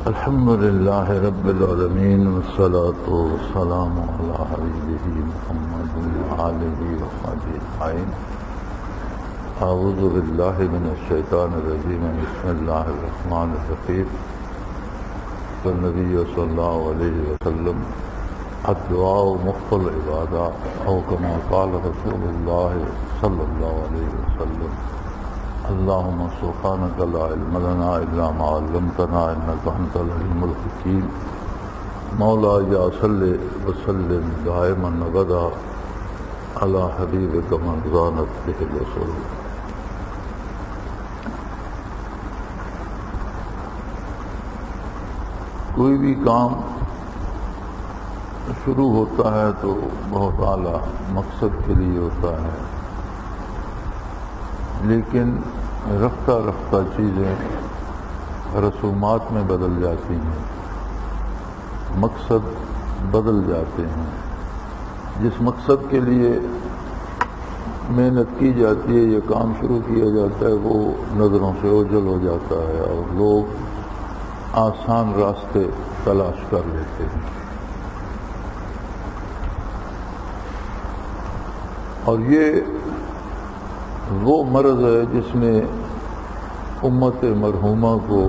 الحمد للہ رب العالمین والصلاة والسلام علی حبیبہ محمد وآلہ وصحبہ اجمعین. اعوذ باللہ من الشیطان الرجیم. بسم اللہ الرحمن الرحیم. والنبی صلی اللہ علیہ وسلم الدعاء مخ العبادہ او کما قال رسول اللہ صلی اللہ علیہ وسلم. اللهم سبحانك لا علم لنا إلا ما علمتنا إنك أنت العليم الحكيم. مولاي صل وسلم دائما أبدا على حبيبك من زانت به الرسول. کوئی بھی کام شروع ہوتا ہے تو بہت اعلیٰ مقصد کے لیے ہوتا ہے، لیکن رفتہ رفتہ چیزیں رسومات میں بدل جاتی ہیں، مقصد بدل جاتے ہیں. جس مقصد کے لیے محنت کی جاتی ہے یا کام شروع کیا جاتا ہے وہ نظروں سے اوجھل ہو جاتا ہے اور لوگ آسان راستے تلاش کر لیتے ہیں. اور یہ وہ مرض ہے جس نے امت مرحومہ کو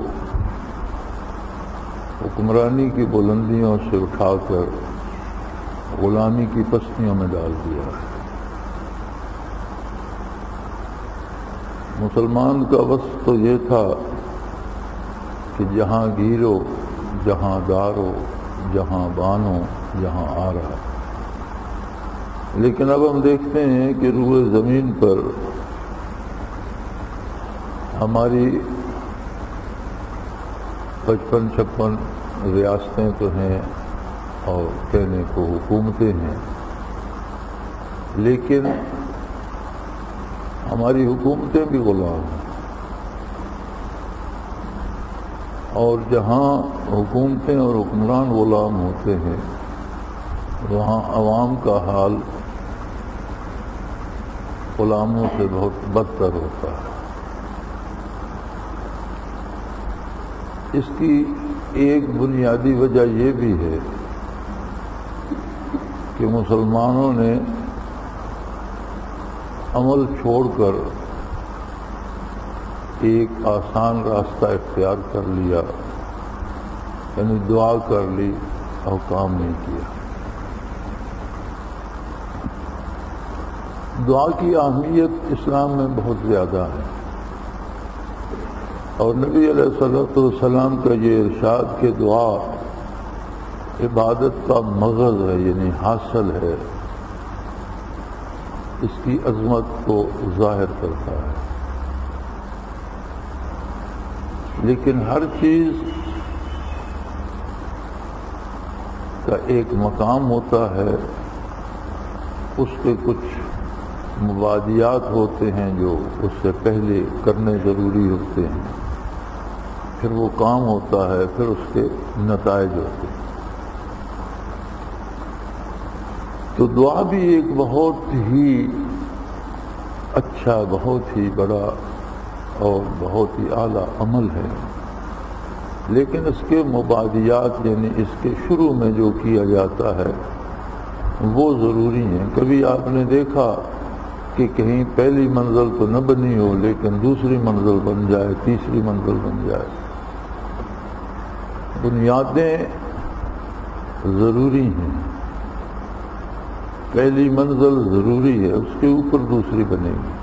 حکمرانی کی بلندیوں سے اٹھا کر غلامی کی پستیوں میں ڈال دیا. مسلمان کا وصف تو یہ تھا کہ جہاں گیرو جہاں دارو جہاں بانو جہاں آرا. لیکن اب ہم دیکھتے ہیں کہ روئے زمین پر ہماری 55-56 ریاستیں تو ہیں اور کہنے کو حکومتیں ہیں، لیکن ہماری حکومتیں بھی غلام ہیں. اور جہاں حکومتیں اور حکمران غلام ہوتے ہیں وہاں عوام کا حال غلاموں سے بہت بدتر ہوتا ہے. اس کی ایک بنیادی وجہ یہ بھی ہے کہ مسلمانوں نے عمل چھوڑ کر ایک آسان راستہ اختیار کر لیا، یعنی دعا کر لی اور کام نہیں کیا. دعا کی اہمیت اسلام میں بہت زیادہ ہے، اور نبی علیہ الصلوۃ والسلام کا یہ ارشاد کہ دعا عبادت کا مغز ہے، یعنی حاصل ہے، اس کی عظمت کو ظاہر کرتا ہے. لیکن ہر چیز کا ایک مقام ہوتا ہے، اس کے کچھ مبادیات ہوتے ہیں جو اس سے پہلے کرنے ضروری ہوتے ہیں، پھر وہ کام ہوتا ہے، پھر اس کے نتائج ہوتے ہیں. تو دعا بھی ایک بہت ہی اچھا، بہت ہی بڑا اور بہت ہی اعلیٰ عمل ہے، لیکن اس کے مبادیات یعنی اس کے شروع میں جو کیا جاتا ہے وہ ضروری ہیں. کبھی آپ نے دیکھا کہ کہیں پہلی منزل تو نہ بنی ہو لیکن دوسری منزل بن جائے، تیسری منزل بن جائے. بنیادیں ضروری ہیں، پہلی منزل ضروری ہے، اس کے اوپر دوسری بنے گی.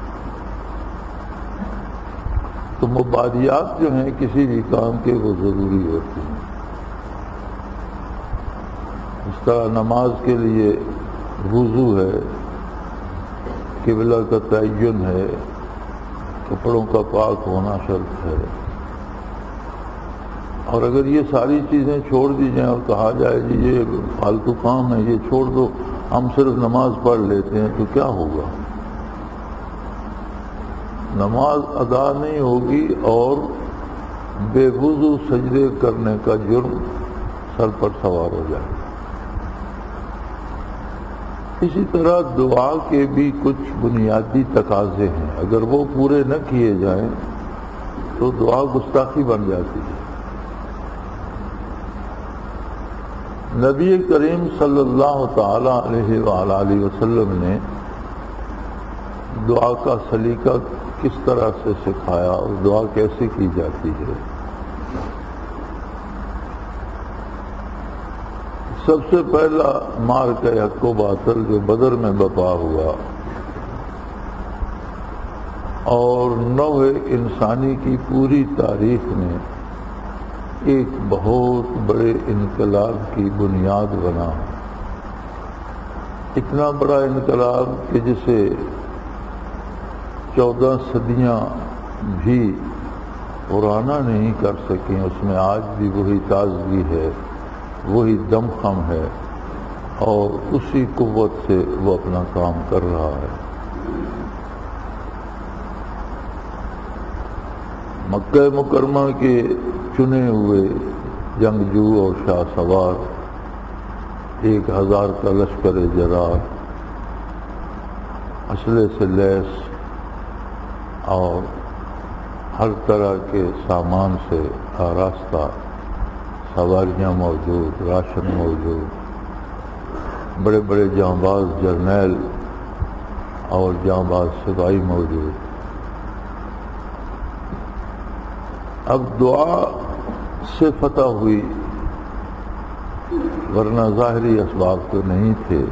تو مبادیات جو ہیں کسی بھی کام کے وہ ضروری ہوتی ہیں. اس طرح نماز کے لیے وضو ہے، قبلہ کا تعین ہے، کپڑوں کا پاک ہونا شرط ہے. اور اگر یہ ساری چیزیں چھوڑ دی جائیں اور کہا جائے جی یہ فالتو کام ہے، یہ چھوڑ دو، ہم صرف نماز پڑھ لیتے ہیں، تو کیا ہوگا؟ نماز ادا نہیں ہوگی اور بے وضو سجدے کرنے کا جرم سر پر سوار ہو جائے گا. اسی طرح دعا کے بھی کچھ بنیادی تقاضے ہیں، اگر وہ پورے نہ کیے جائیں تو دعا گستاخی بن جاتی ہے. نبی کریم صلی اللہ تعالی علیہ وآلہ وسلم نے دعا کا سلیقہ کس طرح سے سکھایا اور دعا کیسے کی جاتی ہے؟ سب سے پہلا معرکہ حق و باطل جو بدر میں برپا ہوا اور نوع انسانی کی پوری تاریخ میں ایک بہت بڑے انقلاب کی بنیاد بنا، اتنا بڑا انقلاب کہ جسے 14 صدیاں بھی پرانا نہیں کر سکیں، اس میں آج بھی وہی تازگی ہے، وہی دمخم ہے اور اسی قوت سے وہ اپنا کام کر رہا ہے۔ مکہ مکرمہ کے چنے ہوئے جنگجو اور شاہ سوار 1000 کا لشکر جرار اسلحے سے لیس اور ہر طرح کے سامان سے آراستہ، سواریاں موجود، راشن موجود، بڑے بڑے جانباز جرنیل اور جانباز سپاہی موجود۔ اب دعا سے فتح ہوئی، ورنہ ظاہری اسباب تو نہیں تھے۔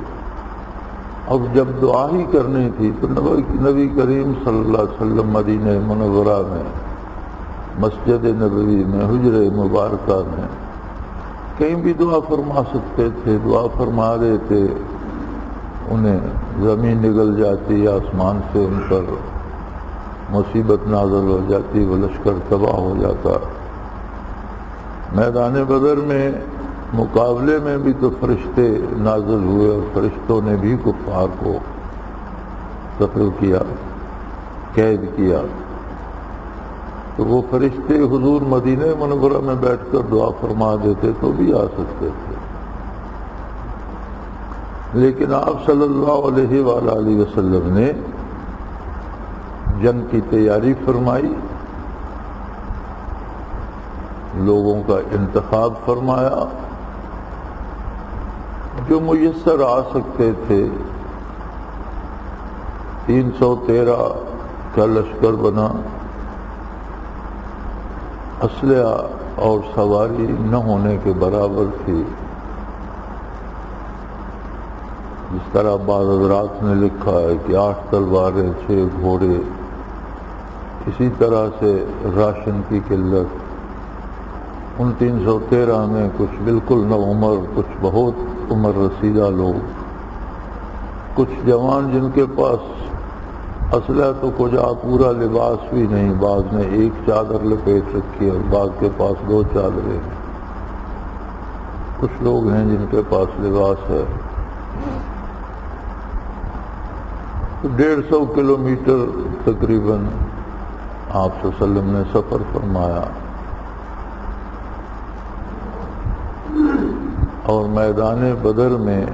اب جب دعا ہی کرنی تھی تو نبی کریم صلی اللہ علیہ وسلم مدینہ منورہ میں، مسجد نبوی میں، حجرہ مبارکہ میں کہیں بھی دعا فرما سکتے تھے، دعا فرما دیتے، انہیں زمین نگل جاتی، آسمان سے ان پر مصیبت نازل ہو جاتی، وہ لشکر تباہ ہو جاتا۔ میدان بدر میں مقابلے میں بھی تو فرشتے نازل ہوئے اور فرشتوں نے بھی کفار کو قتل کیا، قید کیا، تو وہ فرشتے حضور مدینہ منورہ میں بیٹھ کر دعا فرما دیتے تو بھی آ سکتے تھے، لیکن آپ صلی اللہ علیہ وآلہ وسلم نے جنگ کی تیاری فرمائی، لوگوں کا انتخاب فرمایا، جو میسر آ سکتے تھے۔ 313 کا لشکر بنا، اسلحہ اور سواری نہ ہونے کے برابر تھی۔ جس طرح بعض حضرات نے لکھا ہے کہ 8 تلواریں، 6 گھوڑے، اسی طرح سے راشن کی قلت۔ ان 313 میں کچھ بالکل نو عمر، کچھ بہت عمر رسیدہ لوگ، کچھ جوان جن کے پاس اسلحہ تو کجا پورا لباس بھی نہیں، بعض نے 1 چادر لپیٹ رکھی اور بعض کے پاس 2 چادریں، کچھ لوگ ہیں جن کے پاس لباس ہے۔ 150 کلومیٹر تقریباً آپ صلی اللہ علیہ وسلم نے سفر فرمایا اور میدان بدر میں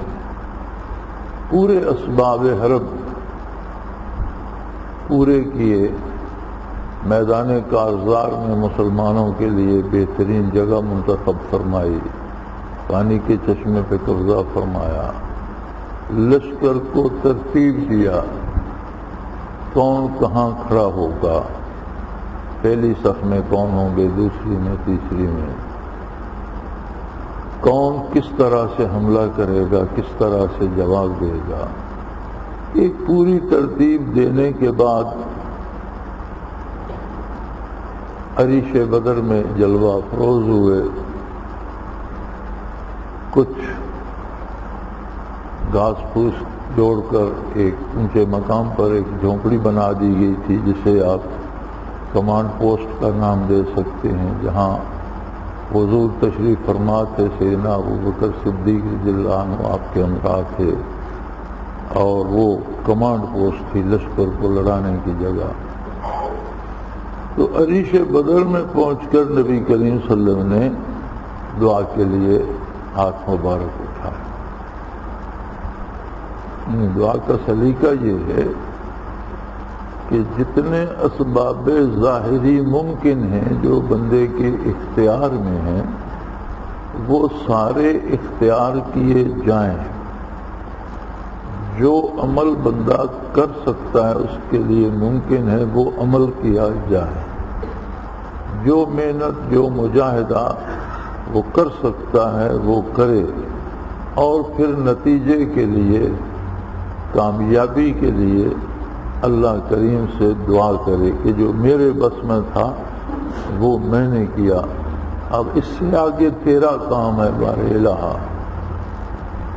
پورے اسباب حرب پورے کیے۔ میدان کارزار میں مسلمانوں کے لیے بہترین جگہ منتخب فرمائی، پانی کے چشمے پہ قبضہ فرمایا، لشکر کو ترتیب دیا، کون کہاں کھڑا ہوگا، پہلی صف میں کون ہوں گے، دوسری میں، تیسری میں، کون کس طرح سے حملہ کرے گا، کس طرح سے جواب دے گا۔ ایک پوری ترتیب دینے کے بعد عریش بدر میں جلوہ افروز ہوئے۔ کچھ گھاس پھوس جوڑ کر ایک اونچے مقام پر ایک جھونپڑی بنا دی گئی تھی، جسے آپ کمانڈ پوسٹ کا نام دے سکتے ہیں، جہاں حضور تشریف فرما تھے، سیدنا ابوبکر صدیق رضی اللہ عنہ آپ کے ہمراہ تھے، اور وہ کمانڈ پوسٹ تھی لشکر کو لڑانے کی جگہ۔ تو عریش بدر میں پہنچ کر نبی کریم صلی اللہ علیہ وسلم نے دعا کے لیے ہاتھ مبارک اٹھائے۔ دعا کا سلیقہ یہ ہے کہ جتنے اسباب ظاہری ممکن ہیں جو بندے کے اختیار میں ہیں، وہ سارے اختیار کیے جائیں۔ جو عمل بندہ کر سکتا ہے اس کے لیے ممکن ہے وہ عمل کیا جائے، جو محنت جو مجاہدہ وہ کر سکتا ہے وہ کرے، اور پھر نتیجے کے لیے کامیابی کے لیے اللہ کریم سے دعا کرے کہ جو میرے بس میں تھا وہ میں نے کیا، اب اس سے آگے تیرا کام ہے بار الہ،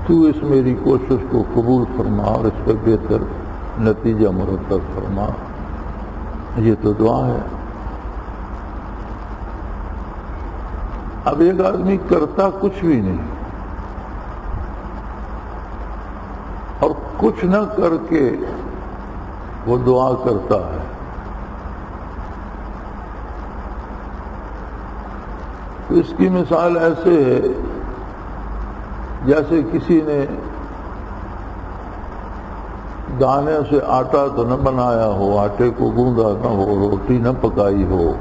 تو اس میری کوشش کو قبول فرما اور اس پہ بہتر نتیجہ مرتب فرما۔ یہ تو دعا ہے۔ اب ایک آدمی کرتا کچھ بھی نہیں اور کچھ نہ کر کے وہ دعا کرتا ہے، تو اس کی مثال ایسے ہے جیسے کسی نے دانے سے آٹا تو نہ بنایا ہو، آٹے کو گوندا نہ ہو، روٹی نہ پکائی ہو،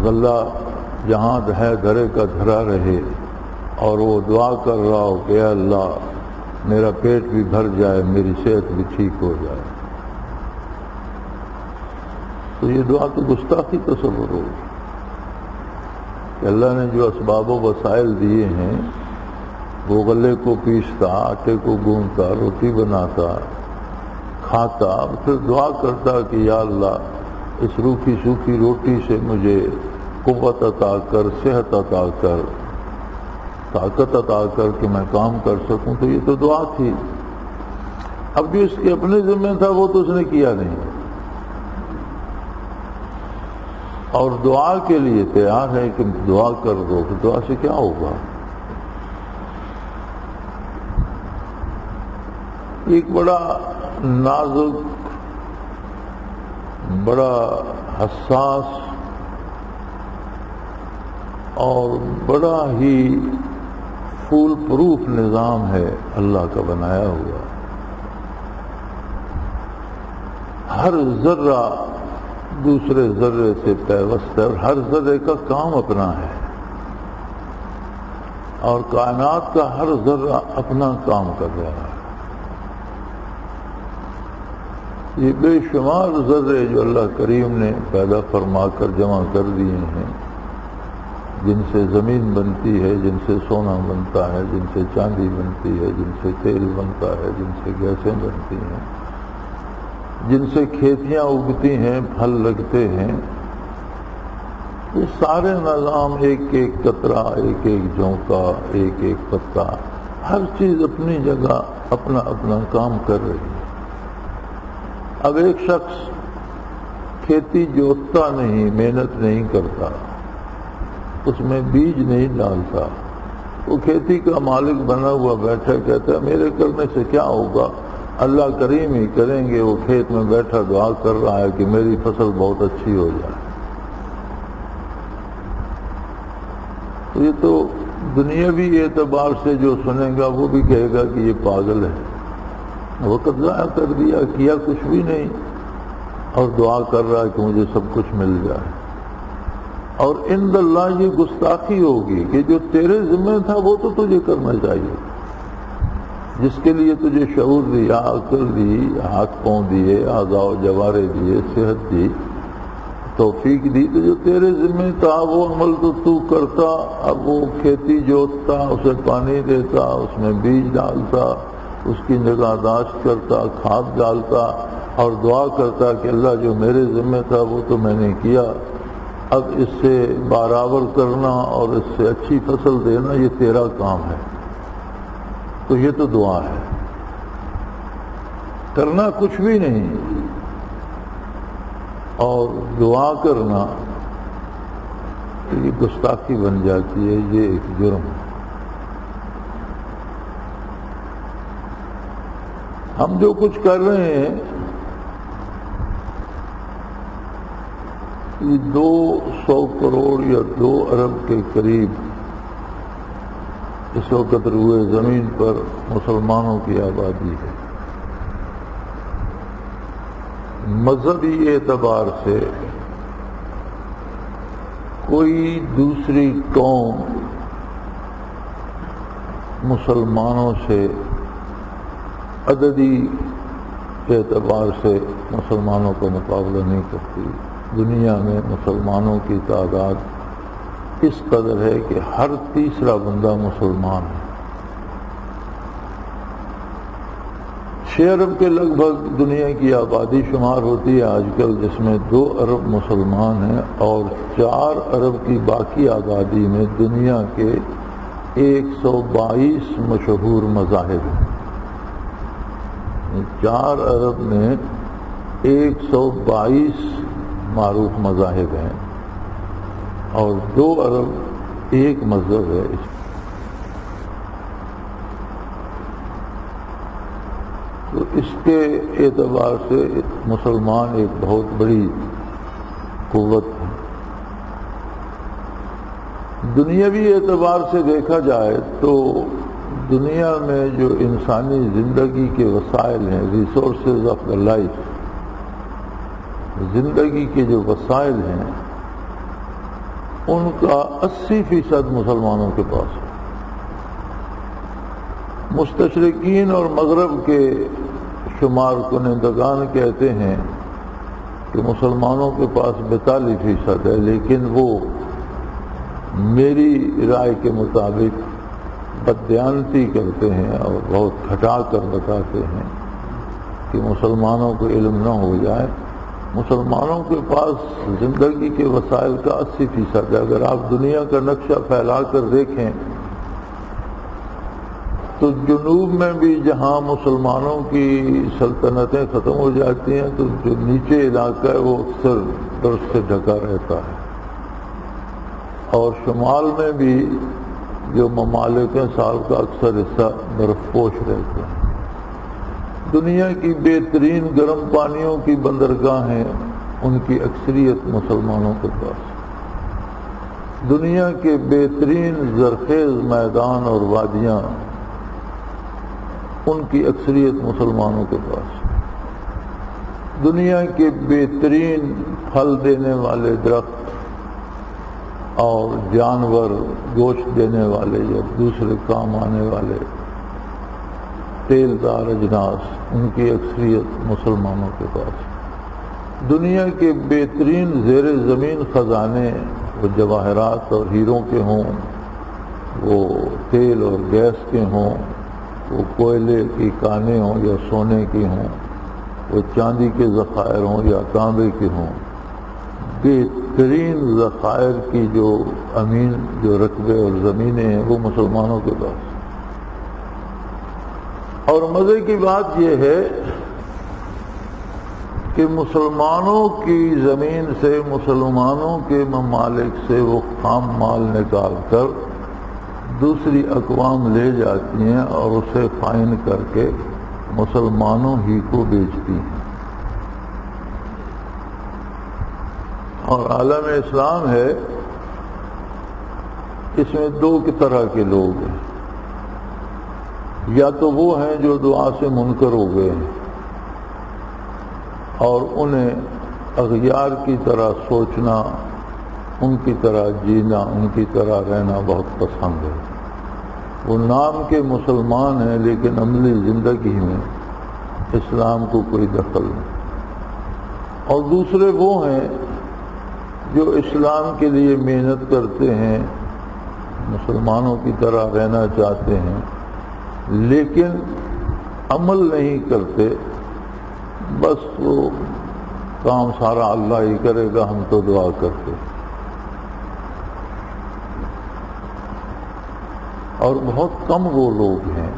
غلہ جہاں ہے دھرے کا دھرا رہے، اور وہ دعا کر رہا ہو کہ اے اللہ میرا پیٹ بھی بھر جائے، میری صحت بھی ٹھیک ہو جائے، تو یہ دعا تو گستاخی تصور ہوگی کہ اللہ نے جو اسباب و وسائل دیے ہیں، وہ غلے کو پیستا، آٹے کو گوندتا، روٹی بناتا، کھاتا، پھر دعا کرتا کہ یا اللہ اس روکھی سوکھی روٹی سے مجھے قوت عطا کر، صحت عطا کر، طاقت عطا کر کہ میں کام کر سکوں، تو یہ تو دعا تھی۔ اب جو اس کے اپنے ذمہ تھا وہ تو اس نے کیا نہیں، اور دعا کے لیے تیار ہے کہ دعا کر دو، کہ دعا سے کیا ہوگا؟ ایک بڑا نازک، بڑا حساس اور بڑا ہی فول پروف نظام ہے اللہ کا بنایا ہوا۔ ہر ذرہ دوسرے ذرے سے پیوست ہے اور ہر ذرے کا کام اپنا ہے، اور کائنات کا ہر ذرہ اپنا کام کر رہا ہے۔ یہ بے شمار ذرے جو اللہ کریم نے پیدا فرما کر جمع کر دیے ہیں، جن سے زمین بنتی ہے، جن سے سونا بنتا ہے، جن سے چاندی بنتی ہے، جن سے تیل بنتا ہے، جن سے گیسیں بنتی ہیں، جن سے کھیتیاں اگتی ہیں، پھل لگتے ہیں، یہ سارے نظام ایک ایک قطرہ، ایک ایک جھونکا، ایک ایک پتا، ہر چیز اپنی جگہ اپنا اپنا کام کر رہی ہے۔ اب ایک شخص کھیتی جوتتا نہیں، محنت نہیں کرتا، اس میں بیج نہیں ڈالتا، وہ کھیتی کا مالک بنا ہوا بیٹھا کہتا ہے میرے کرنے سے کیا ہوگا، اللہ کریم ہی کریں گے، وہ کھیت میں بیٹھا دعا کر رہا ہے کہ میری فصل بہت اچھی ہو جائے۔ تو یہ تو دنیاوی اعتبار سے جو سنے گا وہ بھی کہے گا کہ یہ پاگل ہے، وقت ضائع کر دیا، کیا کچھ بھی نہیں، اور دعا کر رہا ہے کہ مجھے سب کچھ مل جائے۔ اور عند اللہ یہ گستاخی ہوگی کہ جو تیرے ذمہ تھا وہ تو تجھے کرنا چاہیے، جس کے لیے تجھے شعور دیا، عقل دی، ہاتھ پاؤں دیے، اعضاء و جوارے دیے، صحت دی، توفیق دی، تو جو تیرے ذمہ تھا وہ عمل تو کرتا۔ اب وہ کھیتی جوتتا، اسے پانی دیتا، اس میں بیج ڈالتا، اس کی نگہداشت کرتا، کھاد ڈالتا، اور دعا کرتا کہ اللہ جو میرے ذمہ تھا وہ تو میں نے کیا، اب اس سے برابر کرنا اور اس سے اچھی فصل دینا یہ تیرا کام ہے۔ تو یہ تو دعا ہے، کرنا کچھ بھی نہیں اور دعا کرنا یہ گستاخی بن جاتی ہے، یہ ایک جرم ہے۔ ہم جو کچھ کر رہے ہیں یہ 200 کروڑ یا 2 ارب کے قریب اس وقت روئے زمین پر مسلمانوں کی آبادی ہے۔ مذہبی اعتبار سے کوئی دوسری قوم مسلمانوں سے عددی اعتبار سے مسلمانوں کا مقابلہ نہیں کرتی۔ دنیا میں مسلمانوں کی تعداد اس قدر ہے کہ ہر تیسرا بندہ مسلمان ہے۔ 6 ارب کے لگ بھگ دنیا کی آبادی شمار ہوتی ہے آج کل، جس میں 2 ارب مسلمان ہیں، اور 4 ارب کی باقی آبادی میں دنیا کے 122 مشہور مذاہب ہیں۔ 4 ارب میں 122 معروف مذاہب ہیں، اور 2 ارب ایک مذہب ہے۔ تو اس کے اعتبار سے مسلمان ایک بہت بڑی قوت ہے۔ دنیاوی اعتبار سے دیکھا جائے تو دنیا میں جو انسانی زندگی کے وسائل ہیں، ریسورسز آف دا لائف، زندگی کے جو وسائل ہیں، ان کا 80% مسلمانوں کے پاس ہے۔ مستشرقین اور مغرب کے شمار کنندگان کہتے ہیں کہ مسلمانوں کے پاس 42% ہے، لیکن وہ میری رائے کے مطابق بددیانتی کرتے ہیں اور بہت گھٹا کر بتاتے ہیں کہ مسلمانوں کو علم نہ ہو جائے۔ مسلمانوں کے پاس زندگی کے وسائل کا 80% ہے۔ اگر آپ دنیا کا نقشہ پھیلا کر دیکھیں تو جنوب میں بھی جہاں مسلمانوں کی سلطنتیں ختم ہو جاتی ہیں تو جو نیچے علاقہ ہے وہ اکثر برف سے ڈھکا رہتا ہے، اور شمال میں بھی جو ممالک ہیں سال کا اکثر حصہ برف پوش رہتے ہیں۔ دنیا کی بہترین گرم پانیوں کی بندرگاہیں ان کی اکثریت مسلمانوں کے پاس۔ دنیا کے بہترین زرخیز میدان اور وادیاں ان کی اکثریت مسلمانوں کے پاس۔ دنیا کے بہترین پھل دینے والے درخت اور جانور گوشت دینے والے یا دوسرے کام آنے والے تیل دار اجناس ان کی اکثریت مسلمانوں کے پاس۔ دنیا کے بہترین زیر زمین خزانے، وہ جواہرات اور ہیروں کے ہوں، وہ تیل اور گیس کے ہوں، وہ کوئلے کی کانیں ہوں یا سونے کی ہوں، وہ چاندی کے ذخائر ہوں یا تانبے کے ہوں، بہترین ذخائر کی جو امین جو رقبے اور زمینیں ہیں وہ مسلمانوں کے پاس۔ اور مزے کی بات یہ ہے کہ مسلمانوں کی زمین سے، مسلمانوں کے ممالک سے وہ خام مال نکال کر دوسری اقوام لے جاتی ہیں اور اسے فائن کر کے مسلمانوں ہی کو بیچتی ہیں۔ اور عالم اسلام ہے، اس میں 2 طرح کے لوگ ہیں۔ یا تو وہ ہیں جو دعا سے منکر ہو گئے ہیں اور انہیں اغیار کی طرح سوچنا، ان کی طرح جینا، ان کی طرح رہنا بہت پسند ہے۔ وہ نام کے مسلمان ہیں لیکن عملی زندگی میں اسلام کو کوئی دخل نہیں۔ اور دوسرے وہ ہیں جو اسلام کے لیے محنت کرتے ہیں، مسلمانوں کی طرح رہنا چاہتے ہیں، لیکن عمل نہیں کرتے، بس وہ کام سارا اللہ ہی کرے گا، ہم تو دعا کرتے۔ اور بہت کم وہ لوگ ہیں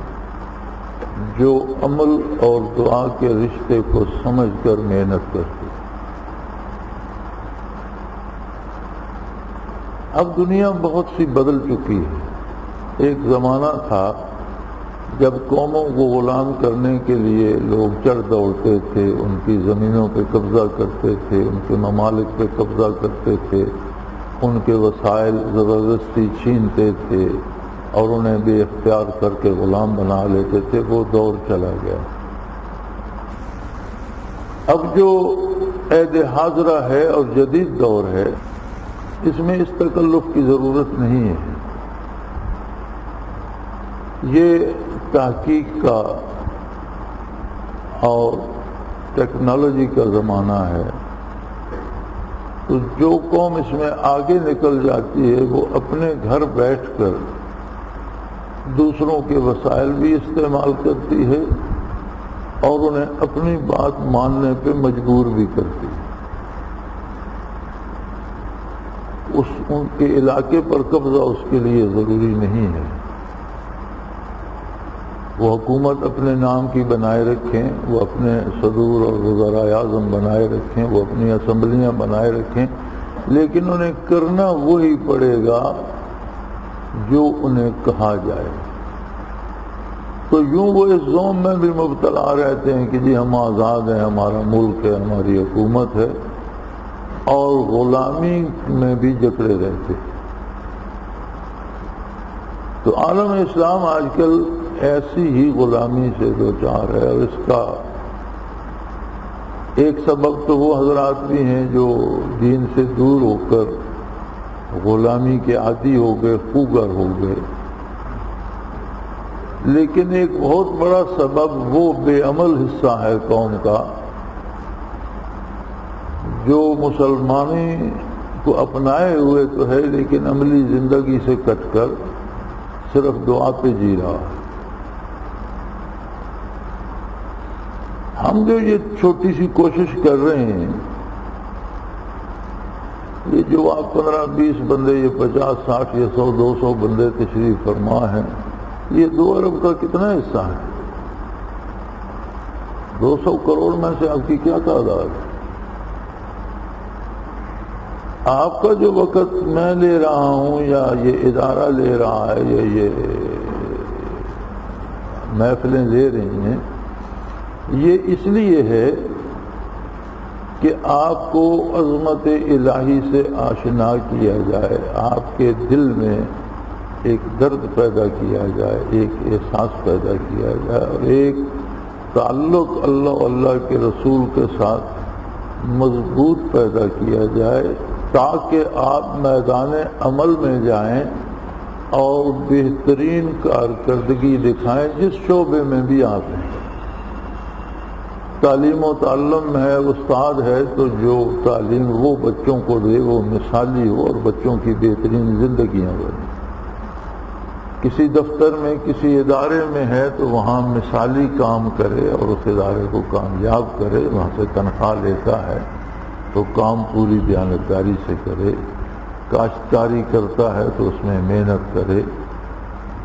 جو عمل اور دعا کے رشتے کو سمجھ کر محنت کرتے۔ اب دنیا بہت سی بدل چکی ہے۔ ایک زمانہ تھا جب قوموں کو غلام کرنے کے لیے لوگ چڑھ دوڑتے تھے، ان کی زمینوں پہ قبضہ کرتے تھے، ان کے ممالک پہ قبضہ کرتے تھے، ان کے وسائل زبردستی چھینتے تھے اور انہیں بے اختیار کر کے غلام بنا لیتے تھے۔ وہ دور چلا گیا۔ اب جو عہد حاضرہ ہے اور جدید دور ہے، اس میں اس تکلف کی ضرورت نہیں ہے۔ یہ تحقیق کا اور ٹیکنالوجی کا زمانہ ہے، تو جو قوم اس میں آگے نکل جاتی ہے وہ اپنے گھر بیٹھ کر دوسروں کے وسائل بھی استعمال کرتی ہے اور انہیں اپنی بات ماننے پہ مجبور بھی کرتی ہے۔ ان کے علاقے پر قبضہ اس کے لیے ضروری نہیں ہے، وہ حکومت اپنے نام کی بنائے رکھیں، وہ اپنے صدور اور وزراء اعظم بنائے رکھیں، وہ اپنی اسمبلیاں بنائے رکھیں، لیکن انہیں کرنا وہی پڑے گا جو انہیں کہا جائے۔ تو یوں وہ اس زوم میں بھی مبتلا رہتے ہیں کہ جی ہم آزاد ہیں، ہمارا ملک ہے، ہماری حکومت ہے، اور غلامی میں بھی جکڑے رہتے۔ تو عالم اسلام آج کل ایسی ہی غلامی سے دوچار ہے، اور اس کا ایک سبب تو وہ حضرات بھی ہیں جو دین سے دور ہو کر غلامی کے عادی ہو گئے، خوگر ہو گئے، لیکن ایک بہت بڑا سبب وہ بے عمل حصہ ہے قوم کا جو مسلمانی کو اپنائے ہوئے تو ہے لیکن عملی زندگی سے کٹ کر صرف دعا پہ جی رہا ہے۔ ہم جو یہ چھوٹی سی کوشش کر رہے ہیں، یہ جو آپ 15-20 بندے، یہ 50-60 یا 100-200 بندے تشریف فرما ہیں، یہ 2 ارب کا کتنا حصہ ہے؟ 200 کروڑ میں سے آپ کی کیا تعداد ہے؟ آپ کا جو وقت میں لے رہا ہوں یا یہ ادارہ لے رہا ہے یا یہ محفلیں لے رہی ہیں، یہ اس لیے ہے کہ آپ کو عظمت الہی سے آشنا کیا جائے، آپ کے دل میں ایک درد پیدا کیا جائے، ایک احساس پیدا کیا جائے، اور ایک تعلق اللہ اللہ کے رسول کے ساتھ مضبوط پیدا کیا جائے، تاکہ آپ میدان عمل میں جائیں اور بہترین کارکردگی دکھائیں جس شعبے میں بھی آپ ہیں۔ تعلیم و تعلم ہے، استاد ہے، تو جو تعلیم وہ بچوں کو دے وہ مثالی ہو اور بچوں کی بہترین زندگیاں بنیں۔ کسی دفتر میں، کسی ادارے میں ہے تو وہاں مثالی کام کرے اور اس ادارے کو کامیاب کرے، وہاں سے تنخواہ لیتا ہے تو کام پوری دیانتداری سے کرے، کاشتکاری کرتا ہے تو اس میں محنت کرے،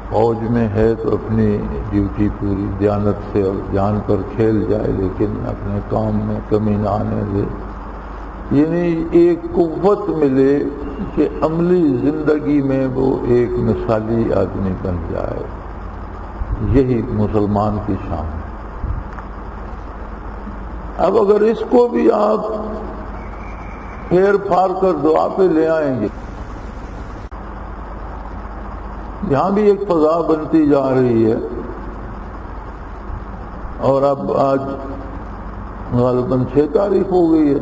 فوج میں ہے تو اپنی ڈیوٹی پوری دیانت سے اور جان پر کھیل جائے، لیکن اپنے کام میں کمی نہ آنے دے، یعنی ایک قوت ملے کہ عملی زندگی میں وہ ایک مثالی آدمی بن جائے۔ یہی مسلمان کی شان ہے۔ اب اگر اس کو بھی آپ پھیر پھار کر دعا پہ لے آئیں گے، یہاں بھی ایک فضا بنتی جا رہی ہے، اور اب آج غالباً 6 تاریخ ہو گئی ہے،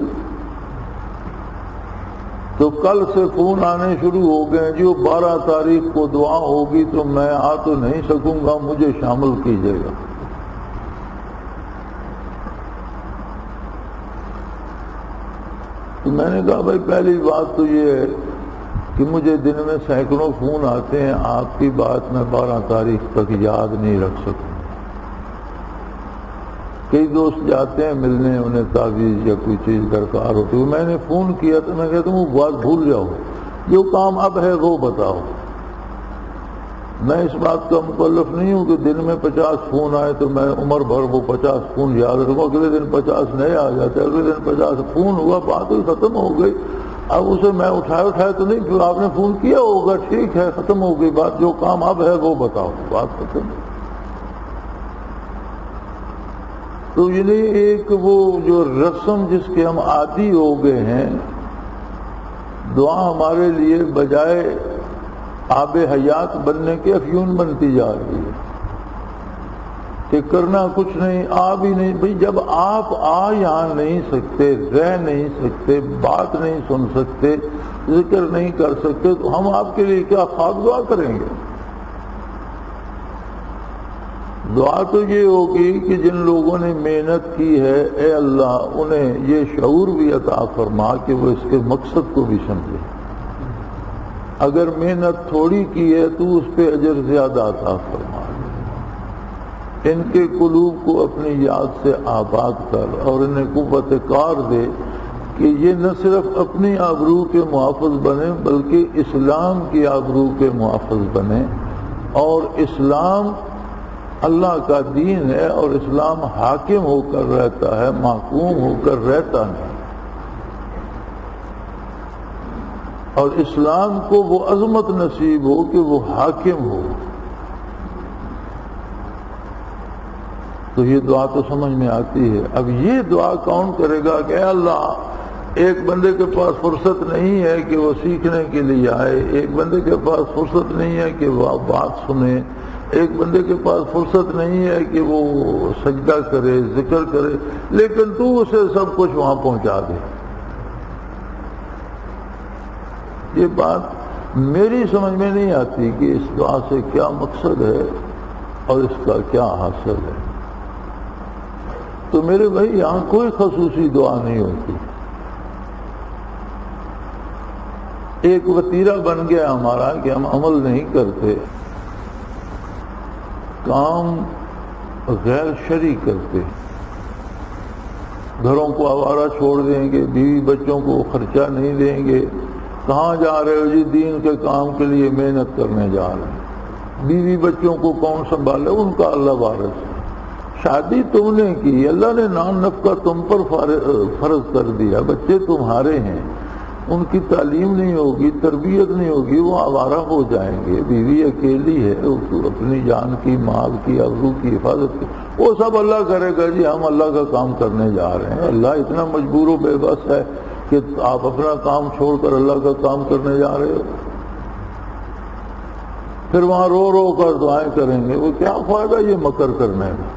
تو کل سے فون آنے شروع ہو گئے، جو 12 تاریخ کو دعا ہوگی تو میں آ تو نہیں سکوں گا، مجھے شامل کیجیے گا۔ تو میں نے کہا بھائی پہلی بات تو یہ ہے کہ مجھے دن میں سینکڑوں فون آتے ہیں، آپ کی بات میں 12 تاریخ تک یاد نہیں رکھ سکوں۔ کئی دوست جاتے ہیں ملنے، انہیں تعویذ یا کوئی چیز درکار ہوتی ہے، میں نے فون کیا تو میں کہتا ہوں وہ بات بھول جاؤ، جو کام اب ہے وہ بتاؤ۔ میں اس بات کا مکلف نہیں ہوں کہ دن میں 50 فون آئے تو میں عمر بھر وہ 50 فون یاد رکھوں، اگلے دن 50 نئے آ جاتے، اگلے دن 50 فون ہوا، بات ہی ختم ہو گئی۔ اب اسے میں اٹھائے تو نہیں، جو آپ نے فون کیا ہوگا ٹھیک ہے، ختم ہو گئی بات، جو کام اب ہے وہ بتاؤ، بات ختم۔ تو یعنی ایک وہ جو رسم جس کے ہم عادی ہو گئے ہیں، دعا ہمارے لیے بجائے آب حیات بننے کے افیون بنتی جا رہی ہے کہ کرنا کچھ نہیں، آ بھی نہیں۔ بھئی جب آپ آ یہاں نہیں سکتے، رہ نہیں سکتے، بات نہیں سن سکتے، ذکر نہیں کر سکتے، تو ہم آپ کے لیے کیا خاک دعا کریں گے؟ دعا تو یہ ہوگی کہ جن لوگوں نے محنت کی ہے اے اللہ انہیں یہ شعور بھی عطا فرما کہ وہ اس کے مقصد کو بھی سمجھے. اگر محنت تھوڑی کی ہے تو اس پہ اجر زیادہ عطا فرما. ان کے قلوب کو اپنی یاد سے آباد کر اور انہیں قوت کار دے کہ یہ نہ صرف اپنی آبرو کے محافظ بنے بلکہ اسلام کی آبرو کے محافظ بنے. اور اسلام اللہ کا دین ہے اور اسلام حاکم ہو کر رہتا ہے، محکوم ہو کر رہتا ہے. اور اسلام کو وہ عظمت نصیب ہو کہ وہ حاکم ہو. تو یہ دعا تو سمجھ میں آتی ہے. اب یہ دعا کون کرے گا کہ اے اللہ ایک بندے کے پاس فرصت نہیں ہے کہ وہ سیکھنے کے لیے آئے، ایک بندے کے پاس فرصت نہیں ہے کہ وہ بات سنے، ایک بندے کے پاس فرصت نہیں ہے کہ وہ سجدہ کرے، ذکر کرے، لیکن تو اسے سب کچھ وہاں پہنچا دے. یہ بات میری سمجھ میں نہیں آتی کہ اس دعا سے کیا مقصد ہے اور اس کا کیا حاصل ہے. تو میرے بھائی یہاں کوئی خصوصی دعا نہیں ہوتی. ایک وتیرہ بن گیا ہمارا کہ ہم عمل نہیں کرتے، کام غیر شرعی کرتے، گھروں کو آوارہ چھوڑ دیں گے، بیوی بچوں کو خرچہ نہیں دیں گے. کہاں جا رہے ہو جی؟ دین کے کام کے لیے محنت کرنے جا رہے ہیں. بیوی بچوں کو کون سنبھالے؟ ان کا اللہ وارث. شادی تم نے کی، اللہ نے نان نفقہ تم پر فرض کر دیا، بچے تمہارے ہیں، ان کی تعلیم نہیں ہوگی، تربیت نہیں ہوگی، وہ آوارہ ہو جائیں گے. بیوی اکیلی ہے، اپنی جان کی، مال کی، آبرو کی حفاظت کی، وہ سب اللہ کرے گا. جی ہم اللہ کا کام کرنے جا رہے ہیں. اللہ اتنا مجبور و بے بس ہے کہ آپ اپنا کام چھوڑ کر اللہ کا کام کرنے جا رہے ہو. پھر وہاں رو رو کر دعائیں کریں گے، وہ کیا فائدہ یہ مکر کرنے میں؟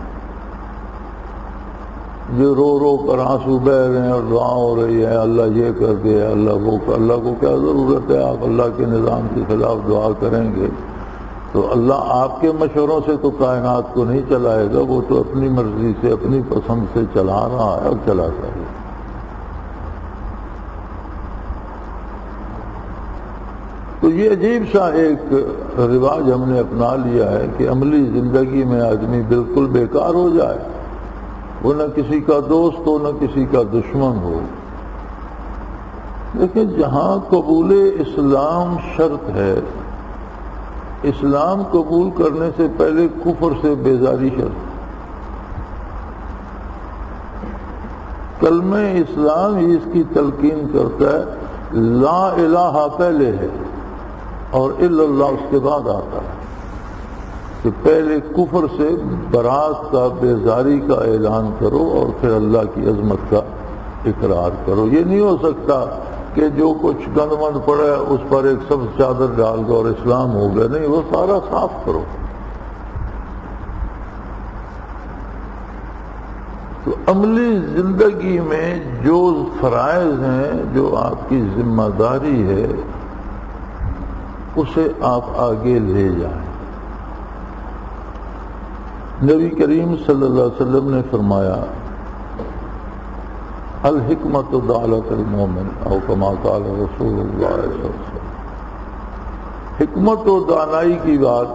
جو رو رو کر آنسو بہ رہے ہیں اور دعا ہو رہی ہے اللہ یہ کر دے، اللہ وہ کر. اللہ کو کیا ضرورت ہے؟ آپ اللہ کے نظام کے خلاف دعا کریں گے تو اللہ آپ کے مشوروں سے تو کائنات کو نہیں چلائے گا، وہ تو اپنی مرضی سے اپنی پسند سے چلا رہا ہے اور چلاتا ہے. تو یہ عجیب سا ایک رواج ہم نے اپنا لیا ہے کہ عملی زندگی میں آدمی بالکل بیکار ہو جائے، وہ نہ کسی کا دوست ہو نہ کسی کا دشمن ہو. لیکن جہاں قبول اسلام شرط ہے، اسلام قبول کرنے سے پہلے کفر سے بیزاری شرط. کلمہ اسلام ہی اس کی تلقین کرتا ہے. لا الہ پہلے ہے اور الا اللہ اس کے بعد آتا ہے کہ پہلے کفر سے برات کا، بیزاری کا اعلان کرو اور پھر اللہ کی عظمت کا اقرار کرو. یہ نہیں ہو سکتا کہ جو کچھ گند مند پڑا ہے اس پر ایک سبز چادر ڈال دو اور اسلام ہو گیا. نہیں، وہ سارا صاف کرو. تو عملی زندگی میں جو فرائض ہیں، جو آپ کی ذمہ داری ہے، اسے آپ آگے لے جائیں. نبی کریم صلی اللہ علیہ وسلم نے فرمایا الحکمت ضالۃ المومن او کما قال رسول اللہ صلی اللہ علیہ وسلم. حکمت و دانائی کی بات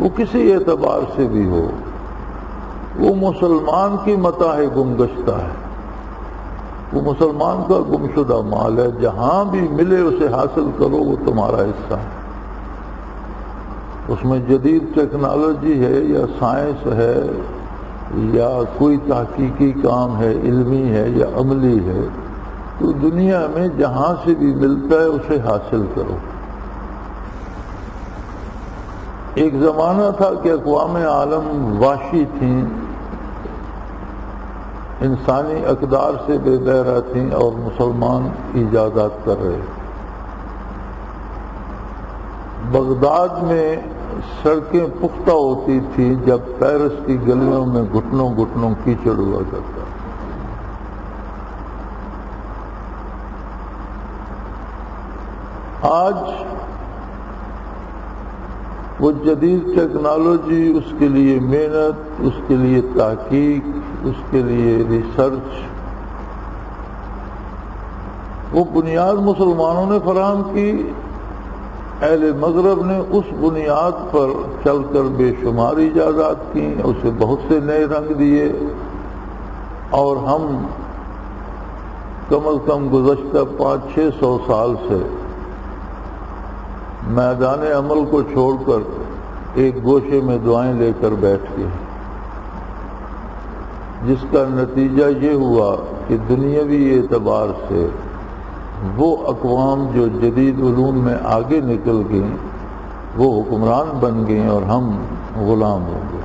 وہ کسی اعتبار سے بھی ہو، وہ مسلمان کی متاع گمگشتہ ہے، وہ مسلمان کا گمشدہ مال ہے. جہاں بھی ملے اسے حاصل کرو، وہ تمہارا حصہ ہے. اس میں جدید ٹیکنالوجی ہے یا سائنس ہے یا کوئی تحقیقی کام ہے، علمی ہے یا عملی ہے، تو دنیا میں جہاں سے بھی ملتا ہے اسے حاصل کرو. ایک زمانہ تھا کہ اقوام عالم وحشی تھیں، انسانی اقدار سے بے بہرہ تھیں اور مسلمان ایجادات کر رہے. بغداد میں سڑکیں پختہ ہوتی تھی جب پیرس کی گلیوں میں گھٹنوں گھٹنوں کیچڑ ہوا کرتا. آج وہ جدید ٹیکنالوجی، اس کے لیے محنت، اس کے لیے تحقیق، اس کے لیے ریسرچ، وہ بنیاد مسلمانوں نے فراہم کی، اہل مغرب نے اس بنیاد پر چل کر بے شمار ایجادات کی، اسے بہت سے نئے رنگ دیے، اور ہم کم از کم گزشتہ 500-600 سال سے میدان عمل کو چھوڑ کر ایک گوشے میں دعائیں لے کر بیٹھ گئے، جس کا نتیجہ یہ ہوا کہ دنیاوی اعتبار سے وہ اقوام جو جدید علوم میں آگے نکل گئیں وہ حکمران بن گئیں اور ہم غلام ہو گئے۔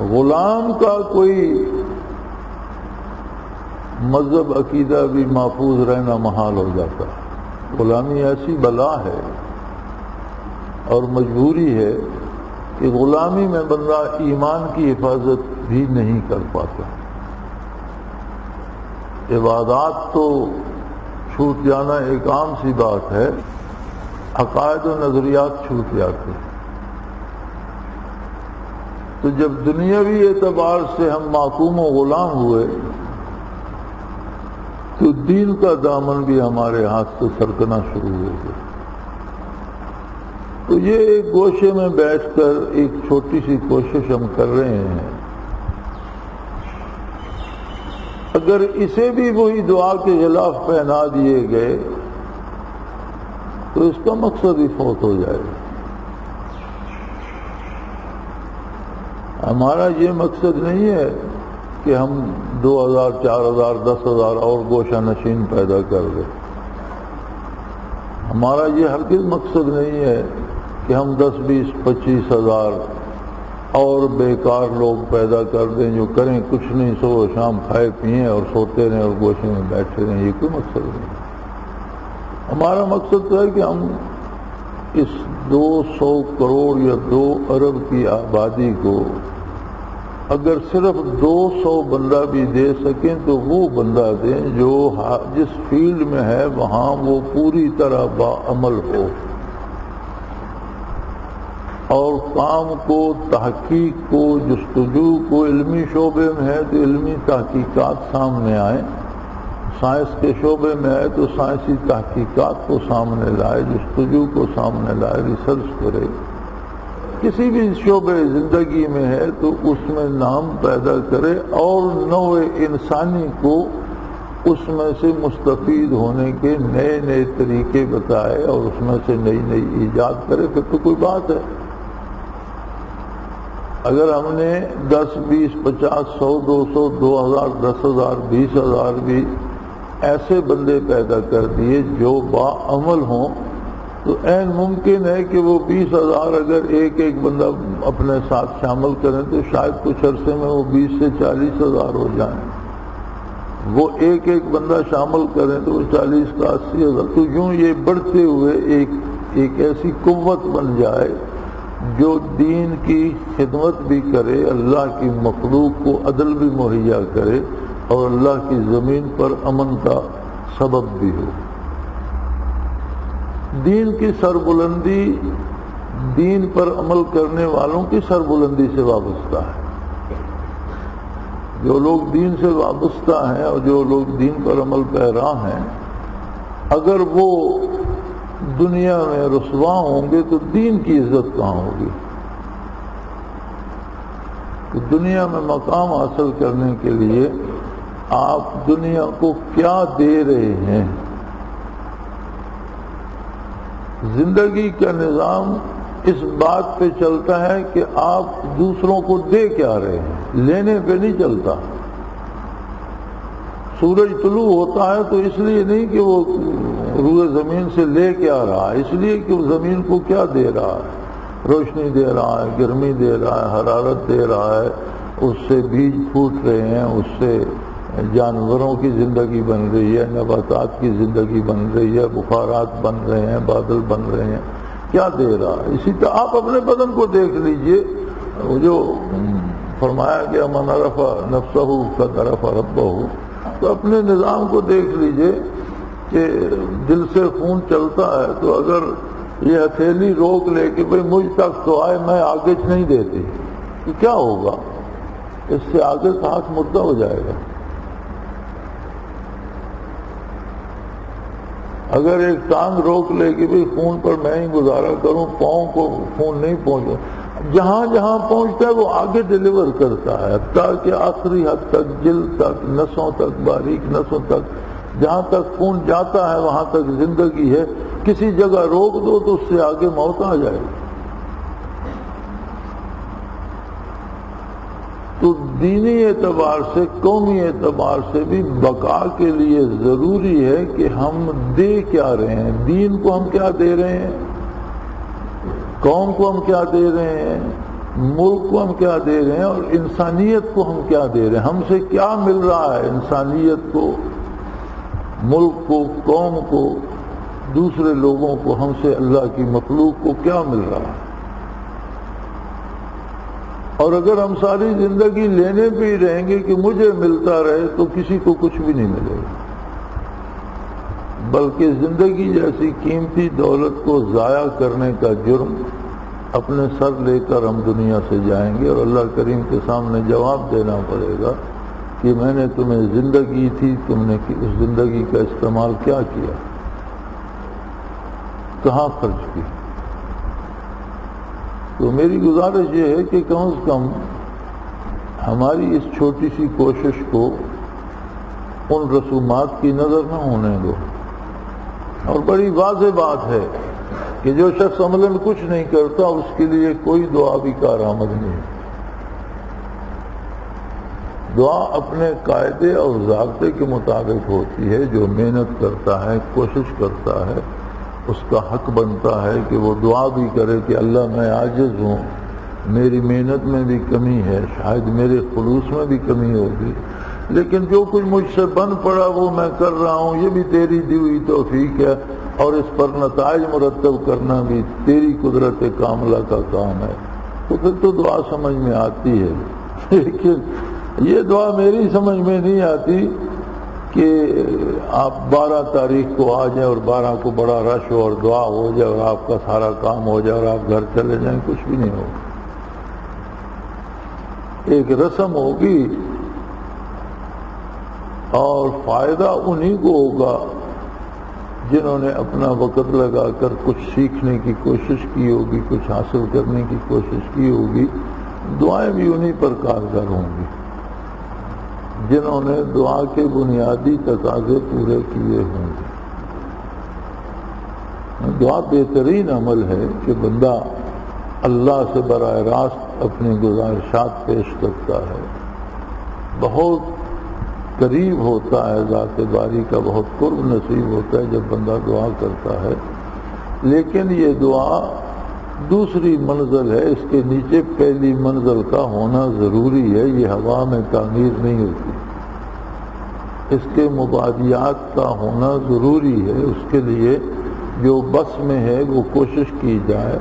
غلام کا کوئی مذہب عقیدہ بھی محفوظ رہنا محال ہو جاتا ہے۔ غلامی ایسی بلا ہے اور مجبوری ہے کہ غلامی میں بندہ ایمان کی حفاظت بھی نہیں کر پاتا۔ عبادات تو چھوٹ جانا ایک عام سی بات ہے، عقائد و نظریات چھوٹ جاتے ہیں۔ تو جب دنیاوی اعتبار سے ہم محکوم و غلام ہوئے تو دین کا دامن بھی ہمارے ہاتھ سے سرکنا شروع ہو گیا۔ تو یہ ایک گوشے میں بیٹھ کر ایک چھوٹی سی کوشش ہم کر رہے ہیں، اگر اسے بھی وہی دعا کے خلاف پہنا دیے گئے تو اس کا مقصد ہی فوت ہو جائے گا۔ ہمارا یہ مقصد نہیں ہے کہ ہم 2000 4000 10,000 اور گوشہ نشین پیدا کر دیں۔ ہمارا یہ ہرگز مقصد نہیں ہے کہ ہم 10 20 25 ہزار اور بیکار لوگ پیدا کر دیں جو کریں کچھ نہیں، صبح شام کھائے پئیں اور سوتے رہیں اور گوشے میں بیٹھے رہیں، یہ کوئی مقصد نہیں۔ ہمارا مقصد تو ہے کہ ہم اس 200 کروڑ یا 2 ارب کی آبادی کو اگر صرف 200 بندہ بھی دے سکیں تو وہ بندہ دیں جو جس فیلڈ میں ہے وہاں وہ پوری طرح باعمل ہو، اور کام کو، تحقیق کو، جستجو کو، علمی شعبے میں ہے تو علمی تحقیقات سامنے آئیں، سائنس کے شعبے میں ہے تو سائنسی تحقیقات کو سامنے لائے، جستجو کو سامنے لائے، ریسرچ کرے۔ کسی بھی شعبے زندگی میں ہے تو اس میں نام پیدا کرے اور نوع انسانی کو اس میں سے مستفید ہونے کے نئے نئے طریقے بتائے اور اس میں سے نئی نئی ایجاد کرے، پھر تو کوئی بات ہے۔ اگر ہم نے 10 20 50 100 200 2000 10,000 20,000 بھی ایسے بندے پیدا کر دیے جو باعمل ہوں تو عین ممکن ہے کہ وہ 20,000 اگر ایک ایک بندہ اپنے ساتھ شامل کریں تو شاید کچھ عرصے میں وہ 20 سے 40,000 ہو جائیں، وہ ایک ایک بندہ شامل کریں تو وہ 40 کا 80,000، تو یوں یہ بڑھتے ہوئے ایک ایسی قوت بن جائے جو دین کی خدمت بھی کرے، اللہ کی مخلوق کو عدل بھی مہیا کرے اور اللہ کی زمین پر امن کا سبب بھی ہو۔ دین کی سربلندی دین پر عمل کرنے والوں کی سربلندی سے وابستہ ہے۔ جو لوگ دین سے وابستہ ہیں اور جو لوگ دین پر عمل پیرا ہیں، اگر وہ دنیا میں رسوا ہوں گے تو دین کی عزت کہاں ہوگی؟ کہ دنیا میں مقام حاصل کرنے کے لیے آپ دنیا کو کیا دے رہے ہیں؟ زندگی کا نظام اس بات پہ چلتا ہے کہ آپ دوسروں کو دے کیا رہے ہیں، لینے پہ نہیں چلتا۔ سورج طلوع ہوتا ہے تو اس لیے نہیں کہ وہ روئے زمین سے لے کے آ رہا ہے، اس لیے کہ وہ زمین کو کیا دے رہا ہے، روشنی دے رہا ہے، گرمی دے رہا ہے، حرارت دے رہا ہے، اس سے بیج پھوٹ رہے ہیں، اس سے جانوروں کی زندگی بن رہی ہے، نباتات کی زندگی بن رہی ہے، بخارات بن رہے ہیں، بادل بن رہے ہیں، کیا دے رہا ہے؟ اسی طرح آپ اپنے بدن کو دیکھ لیجئے، جو فرمایا کہ من عرف نفسہ قد عرف ربہ، تو اپنے نظام کو دیکھ لیجئے کہ دل سے خون چلتا ہے تو اگر یہ ہتھیلی روک لے کہ بھئی مجھ تک تو آئے، میں آگے نہیں دیتی، تو کیا ہوگا؟ اس سے آگے کا ہاتھ مردہ ہو جائے گا۔ اگر ایک ٹانگ روک لے کہ بھئی خون پر میں ہی گزارا کروں، پاؤں کو خون نہیں پہنچا، جہاں جہاں پہنچتا ہے وہ آگے ڈیلیور کرتا ہے، حتیٰ کہ آخری حد تک، جلد تک، نسوں تک، باریک نسوں تک، جہاں تک خون جاتا ہے وہاں تک زندگی ہے۔ کسی جگہ روک دو تو اس سے آگے موت آ جائے گی۔ تو دینی اعتبار سے، قومی اعتبار سے بھی بقا کے لیے ضروری ہے کہ ہم دے کیا رہے ہیں، دین کو ہم کیا دے رہے ہیں، قوم کو ہم کیا دے رہے ہیں، ملک کو ہم کیا دے رہے ہیں، اور انسانیت کو ہم کیا دے رہے ہیں، ہم سے کیا مل رہا ہے انسانیت کو، ملک کو، قوم کو، دوسرے لوگوں کو، ہم سے اللہ کی مخلوق کو کیا مل رہا ہے۔ اور اگر ہم ساری زندگی لینے پہ ہی رہیں گے کہ مجھے ملتا رہے تو کسی کو کچھ بھی نہیں ملے گا، بلکہ زندگی جیسی قیمتی دولت کو ضائع کرنے کا جرم اپنے سر لے کر ہم دنیا سے جائیں گے، اور اللہ کریم کے سامنے جواب دینا پڑے گا کہ میں نے تمہیں زندگی تھی، تم نے اس زندگی کا استعمال کیا کیا، کہاں خرچ کی۔ تو میری گزارش یہ ہے کہ کم از کم ہماری اس چھوٹی سی کوشش کو ان رسومات کی نظر نہ ہونے دو۔ اور بڑی واضح بات ہے کہ جو شخص عملاً کچھ نہیں کرتا اس کے لیے کوئی دعا بھی کارآمد نہیں۔ دعا اپنے قاعدے اور ضابطے کے مطابق ہوتی ہے، جو محنت کرتا ہے، کوشش کرتا ہے، اس کا حق بنتا ہے کہ وہ دعا بھی کرے کہ اللہ میں عاجز ہوں، میری محنت میں بھی کمی ہے، شاید میرے خلوص میں بھی کمی ہوگی، لیکن جو کچھ مجھ سے بن پڑا وہ میں کر رہا ہوں، یہ بھی تیری دی ہوئی توفیق ہے، اور اس پر نتائج مرتب کرنا بھی تیری قدرت کاملہ کا کام ہے۔ تو پھر تو دعا سمجھ میں آتی ہے، لیکن یہ دعا میری سمجھ میں نہیں آتی کہ آپ 12 تاریخ کو آ جائیں اور 12 کو بڑا رش ہو اور دعا ہو جائے اور آپ کا سارا کام ہو جائے اور آپ گھر چلے جائیں، کچھ بھی نہیں ہوگا۔ ایک رسم ہوگی اور فائدہ انہی کو ہوگا جنہوں نے اپنا وقت لگا کر کچھ سیکھنے کی کوشش کی ہوگی، کچھ حاصل کرنے کی کوشش کی ہوگی، دعائیں بھی انہی پر کارگر ہوں گی جنہوں نے دعا کے بنیادی تقاضے پورے کیے ہوں گے۔ دعا بہترین عمل ہے کہ بندہ اللہ سے براہ راست اپنی گزارشات پیش کرتا ہے، بہت قریب ہوتا ہے، ذات باری کا بہت قرب نصیب ہوتا ہے جب بندہ دعا کرتا ہے۔ لیکن یہ دعا دوسری منزل ہے، اس کے نیچے پہلی منزل کا ہونا ضروری ہے، یہ ہوا میں تعمیر نہیں ہوتی، اس کے مبادیات کا ہونا ضروری ہے۔ اس کے لیے جو بس میں ہے وہ کوشش کی جائے،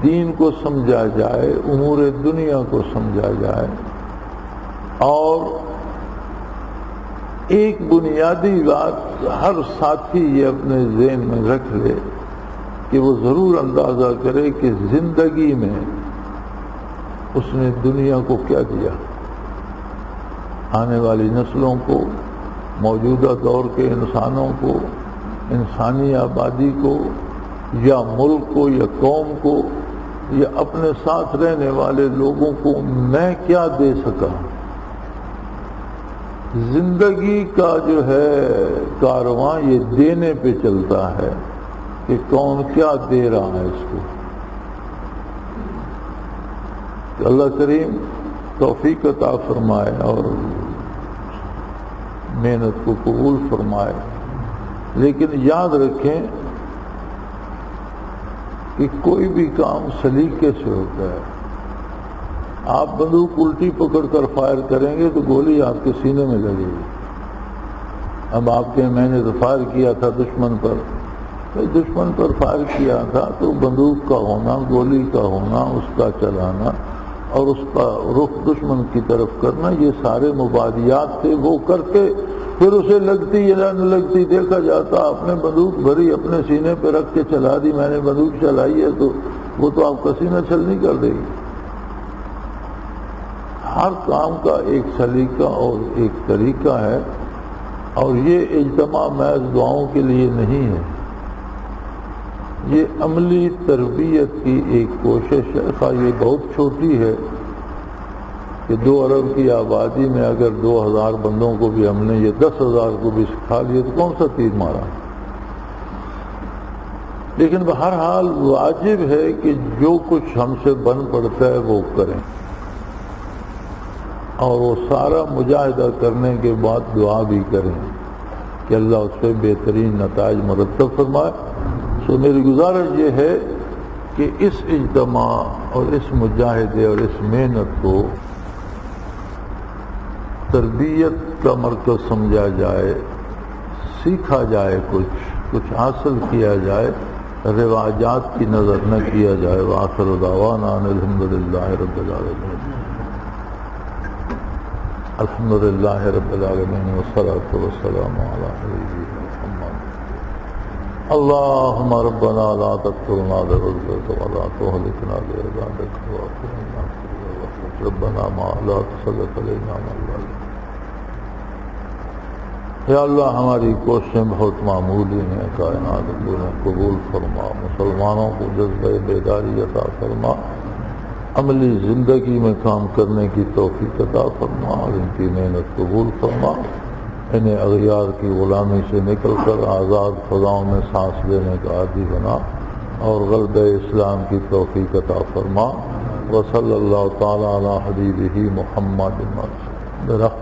دین کو سمجھا جائے، امور دنیا کو سمجھا جائے، اور ایک بنیادی بات ہر ساتھی یہ اپنے ذہن میں رکھ لے کہ وہ ضرور اندازہ کرے کہ زندگی میں اس نے دنیا کو کیا دیا، آنے والی نسلوں کو، موجودہ دور کے انسانوں کو، انسانی آبادی کو، یا ملک کو، یا قوم کو، یا اپنے ساتھ رہنے والے لوگوں کو میں کیا دے سکا۔ زندگی کا جو ہے کارواں یہ دینے پہ چلتا ہے کہ کون کیا دے رہا ہے اس کو۔ کہ اللہ کریم توفیق عطا فرمائے اور محنت کو قبول فرمائے، لیکن یاد رکھیں کہ کوئی بھی کام سلیقے سے ہوتا ہے۔ آپ بندوق الٹی پکڑ کر فائر کریں گے تو گولی آپ کے سینے میں لگے گی۔ اب آپ کے میں نے تو فائر کیا تھا دشمن پر، دشمن پر فائر کیا تھا تو بندوق کا ہونا، گولی کا ہونا، اس کا چلانا اور اس کا رخ دشمن کی طرف کرنا، یہ سارے مبادیات تھے، وہ کر کے پھر اسے لگتی یا نہ لگتی دیکھا جاتا، آپ نے بندوق بھری اپنے سینے پہ رکھ کے چلا دی، میں نے بندوق چلائی ہے تو وہ تو آپ کا سینہ چھلنی کر دے گی۔ ہر کام کا ایک سلیقہ اور ایک طریقہ ہے، اور یہ اجتماع محض دعاؤں کے لیے نہیں ہے، یہ عملی تربیت کی ایک کوشش ہے۔ خواہ یہ بہت چھوٹی ہے کہ 2 ارب کی آبادی میں اگر 2000 بندوں کو بھی ہم نے یہ 10,000 کو بھی سکھا لیا تو کون سا تیر مارا، لیکن بہرحال واجب ہے کہ جو کچھ ہم سے بن پڑتا ہے وہ کریں، اور وہ سارا مجاہدہ کرنے کے بعد دعا بھی کریں کہ اللہ اس پہ بہترین نتائج مرتب فرمائے۔ سو میری گزارش یہ ہے کہ اس اجتماع اور اس مجاہدے اور اس محنت کو تربیت کا مرکز سمجھا جائے، سیکھا جائے، کچھ حاصل کیا جائے، رواجات کی نظر نہ کیا جائے۔ وآخر دعوانا ان الحمدللہ رب العالمین، الحمدللہ رب العالمین، والصلاة والسلام علی حبیبہ محمد۔ اللہم ربنا لا تقتلنا لعذرك ولا تهلكنا لعبادك واغفر لنا ربنا ما لا تسلط علینا من لا يرحمنا۔ یا اللہ ہماری کوششیں بہت معمولی ہیں، کائنات کو قبول فرما، مسلمانوں کو جذبہ بیداری عطا فرما، عملی زندگی میں کام کرنے کی توفیق عطا فرما، اور ان کی محنت قبول فرما، انہیں اغیار کی غلامی سے نکل کر آزاد فضاؤں میں سانس لینے کا عادی بنا، اور غلبہ اسلام کی توفیق عطا فرما۔ وصلی اللہ تعالی علی حبیبہ محمد۔